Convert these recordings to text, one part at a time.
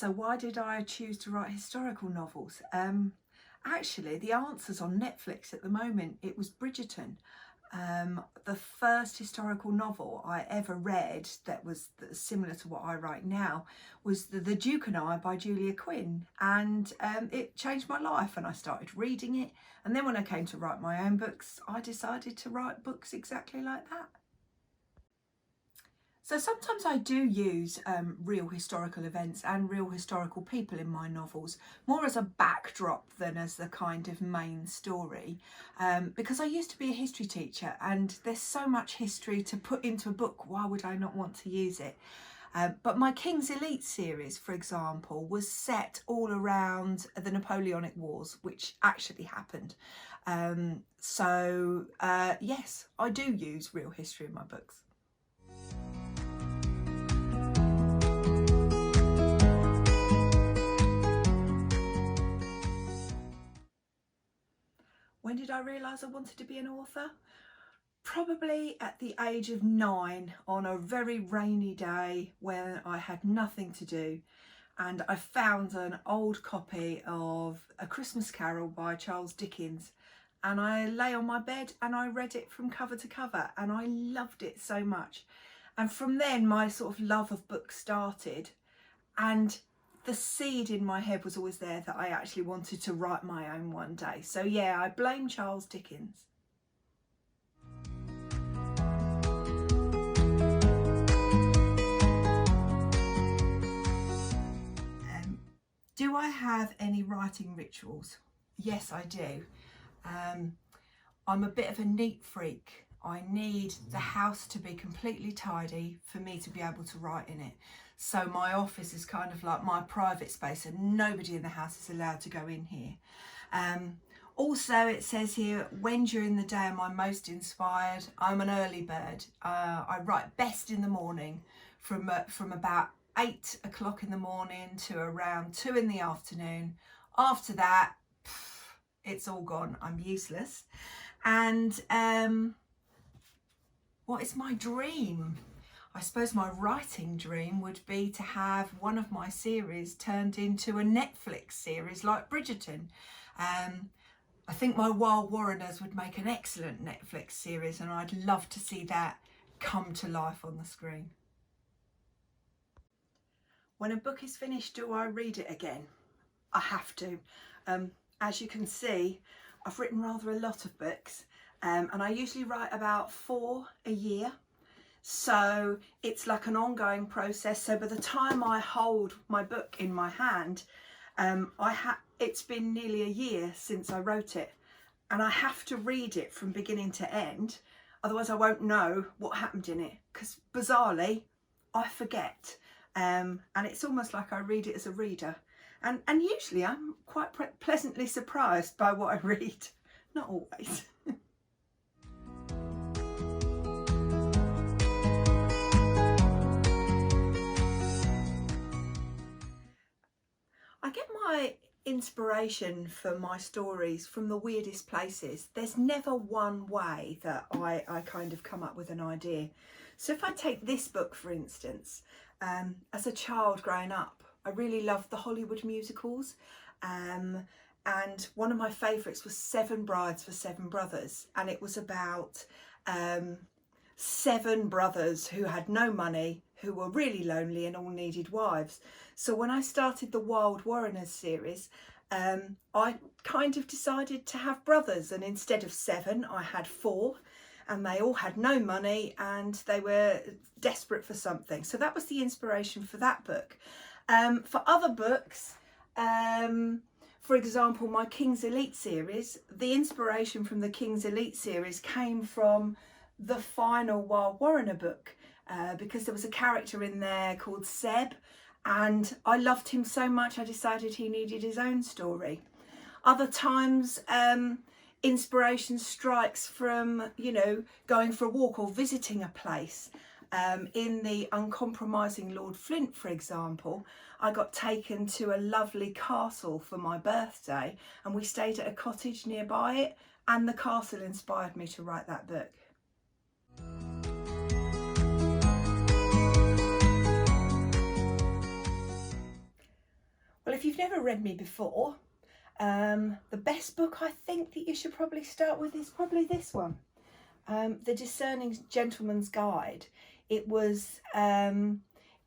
So why did I choose to write historical novels? Actually, the answer's on Netflix at the moment. It was Bridgerton. The first historical novel I ever read that was similar to what I write now was The Duke and I by Julia Quinn, and it changed my life, and I started reading it. And then when I came to write my own books, I decided to write books exactly like that. So sometimes I do use real historical events and real historical people in my novels, more as a backdrop than as the kind of main story, because I used to be a history teacher and there's so much history to put into a book, why would I not want to use it? But my King's Elite series, for example, was set all around the Napoleonic Wars, which actually happened. Yes, I do use real history in my books. When did I realise I wanted to be an author? Probably at the age of 9, on a very rainy day when I had nothing to do, and I found an old copy of A Christmas Carol by Charles Dickens, and I lay on my bed and I read it from cover to cover, and I loved it so much. And from then my sort of love of books started, and the seed in my head was always there that I actually wanted to write my own one day. So yeah, I blame Charles Dickens. Do I have any writing rituals? Yes, I do. I'm a bit of a neat freak. I need the house to be completely tidy for me to be able to write in it. So my office is kind of like my private space, and nobody in the house is allowed to go in here. Also, it says here, when during the day am I most inspired? I'm an early bird. I write best in the morning, from about 8 o'clock in the morning to around 2 in the afternoon. After that, it's all gone. I'm useless. And what is my dream? I suppose my writing dream would be to have one of my series turned into a Netflix series like Bridgerton. I think my Wild Vorineriai would make an excellent Netflix series, and I'd love to see that come to life on the screen. When a book is finished, do I read it again? I have to. As you can see, I've written rather a lot of books, and I usually write about 4 a year. So it's like an ongoing process. So by the time I hold my book in my hand, it's been nearly a year since I wrote it, and I have to read it from beginning to end. Otherwise I won't know what happened in it, because bizarrely I forget. And it's almost like I read it as a reader. And usually I'm quite pleasantly surprised by what I read. Not always. I get my inspiration for my stories from the weirdest places. There's never one way that I kind of come up with an idea. So if I take this book, for instance, as a child growing up, I really loved the Hollywood musicals. And one of my favourites was 7 Brides for 7 Brothers. And it was about 7 brothers who had no money, who were really lonely and all needed wives. So when I started the Wild Vorineriai series, I kind of decided to have brothers, and instead of 7, I had 4, and they all had no money and they were desperate for something. So that was the inspiration for that book. For other books, for example, my King's Elite series, the inspiration from the King's Elite series came from the final Wild Vorineriai book, because there was a character in there called Seb, and I loved him so much I decided he needed his own story. Other times, inspiration strikes from, you know, going for a walk or visiting a place. In The Uncompromising Lord Flint, for example, I got taken to a lovely castle for my birthday, and we stayed at a cottage nearby it, and the castle inspired me to write that book. Well, if you've never read me before, the best book I think that you should probably start with is probably this one, The Discerning Gentleman's Guide. It was,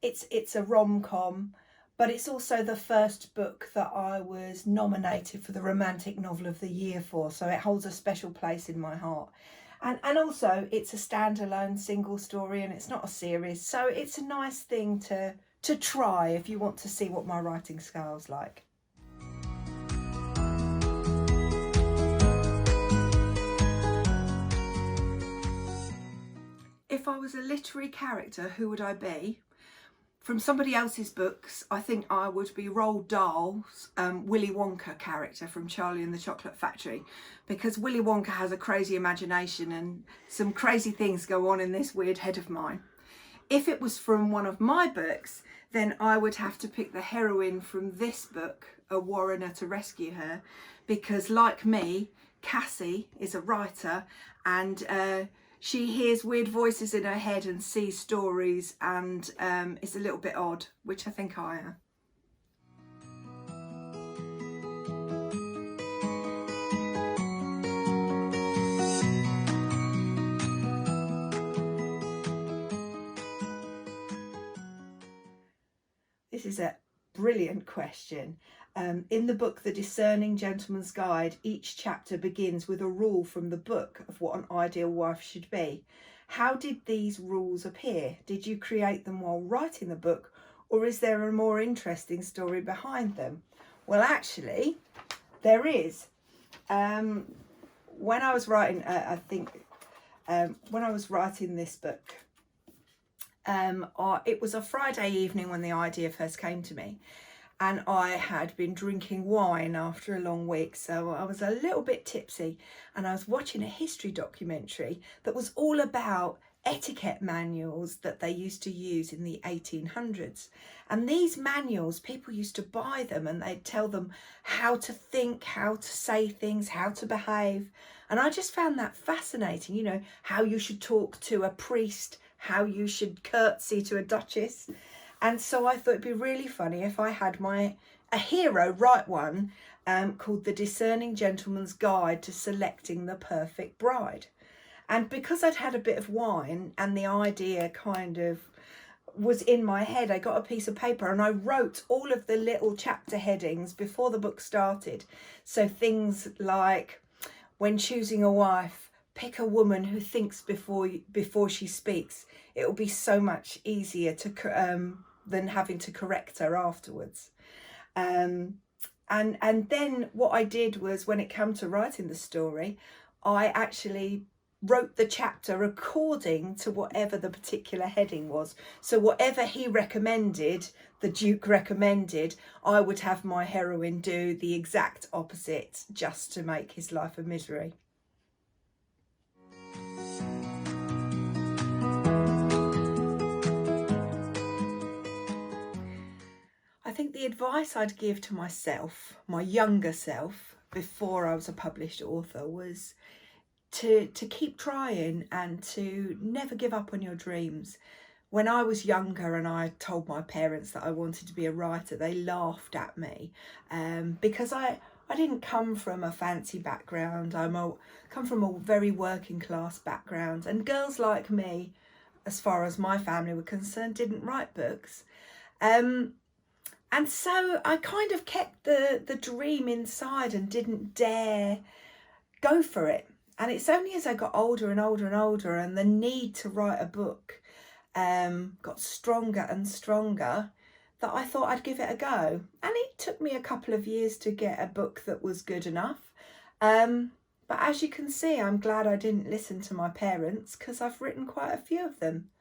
it's a rom-com, but it's also the first book that I was nominated for the Romantic Novel of the Year for, so it holds a special place in my heart. And also it's a standalone single story, and it's not a series, so it's a nice thing to try if you want to see what my writing style's like. If I was a literary character, who would I be? From somebody else's books, I think I would be Roald Dahl's Willy Wonka character from Charlie and the Chocolate Factory, because Willy Wonka has a crazy imagination and some crazy things go on in this weird head of mine. If it was from one of my books, then I would have to pick the heroine from this book, A Warrener to Rescue Her, because like me, Cassie is a writer, and she hears weird voices in her head and sees stories, and is a little bit odd, which I think I am. This is a brilliant question. In the book, The Discerning Gentleman's Guide, each chapter begins with a rule from the book of what an ideal wife should be. How did these rules appear? Did you create them while writing the book, or is there a more interesting story behind them? Well, actually, there is. When I was writing, when I was writing this book, it was a Friday evening when the idea first came to me, and I had been drinking wine after a long week, so I was a little bit tipsy, and I was watching a history documentary that was all about etiquette manuals that they used to use in the 1800s. And these manuals, people used to buy them, and they'd tell them how to think, how to say things, how to behave. And I just found that fascinating, you know, how you should talk to a priest, how you should curtsy to a duchess. And so I thought it'd be really funny if I had a hero write one called The Discerning Gentleman's Guide to Selecting the Perfect Bride. And because I'd had a bit of wine and the idea kind of was in my head, I got a piece of paper and I wrote all of the little chapter headings before the book started. So things like, when choosing a wife, pick a woman who thinks before she speaks. It will be so much easier to than having to correct her afterwards. And then what I did was, when it came to writing the story, I actually wrote the chapter according to whatever the particular heading was. So whatever he recommended, the Duke recommended, I would have my heroine do the exact opposite, just to make his life a misery. I think the advice I'd give to myself, my younger self, before I was a published author, was to keep trying and to never give up on your dreams. When I was younger and I told my parents that I wanted to be a writer, they laughed at me because I didn't come from a fancy background. I come from a very working class background, and girls like me, as far as my family were concerned, didn't write books. And so I kind of kept the dream inside and didn't dare go for it. And it's only as I got older and older and older, and the need to write a book got stronger and stronger, that I thought I'd give it a go. And it took me a couple of years to get a book that was good enough. But as you can see, I'm glad I didn't listen to my parents, because I've written quite a few of them.